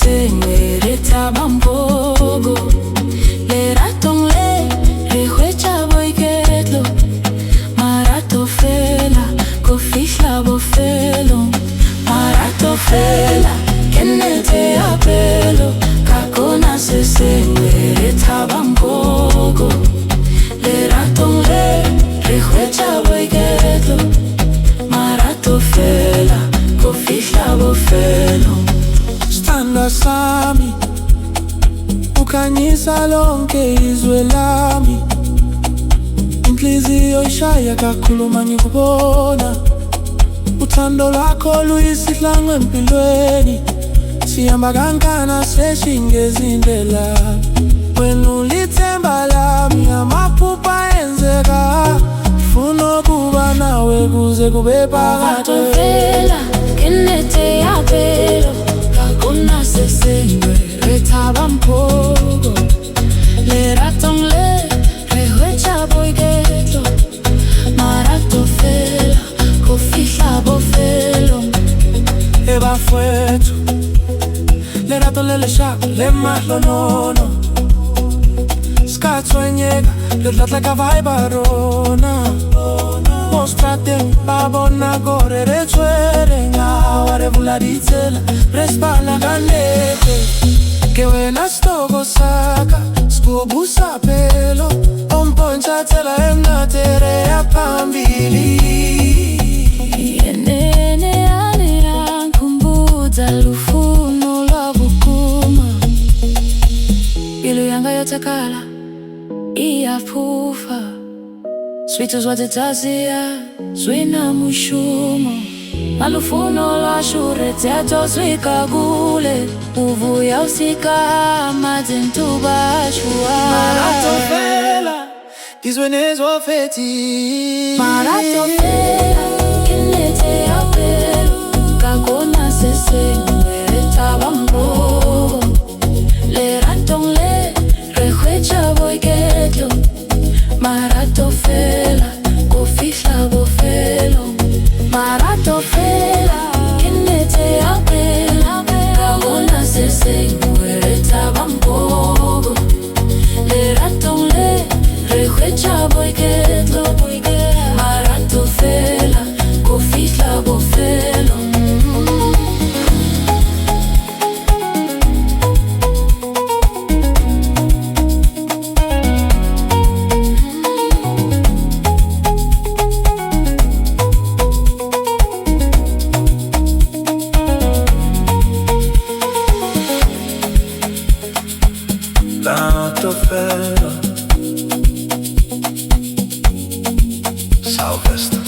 sesengwe re taba mpogo le ratong le re hwetša boiketlo marato fela go fihla bofelong marato fela ke nnete ya pelo ka kona sesengwe re taba mpogo le ratong le re hwetša boiketlo marato fela go fihla bofelong. Sithanda sami ukhanyisa lonke izwe lami, inhliziyo ishaya kakhulu mangikubona. Uthando lwakho luyisidlango empilweni, sihamba kankana seshinge indlela. Wena ulithemba lami, amaphupha enzeka, ngifuna ukuba nawe kuze kube phakade. Marato fela ke nnete ya pelo ka kona sesengwe re taba mpogo le ratong le re hwetša boiketlo marato fela go fihla bofelong. E bafowethu lerato le lešhaka le mahlonono, ska tshwenyega le tla tla ka vibe rona. Mo strateng ba bona gore re tshwere ngawa, re bula ditsela re spala ka nnete. Ke wena sitoko saka sikubusa phelo, o mpontša tsela e mnate re ya phambili. Yenene yane yangikhumbuza lufuno lwavukuma, pelo yanga yotakala iyaphufa, sweetu zwatitazia zwina mushumo malufuno lwashure tyatozwika kule uvuya usika mazintubashua. Marato fela izwe nezwafeti, Marato fela ke nnete ya pelo ka kona sesengwe re taba mpogo le ratong le re hwetša boiketlo marato fela go fihla bofelong. Marato fela ke nnete ya pelo ka kona sesengwe re taba mpogo le ratong le re hwetša boiketlo marato fela go fihla bofelong. Marato fela Salvesta.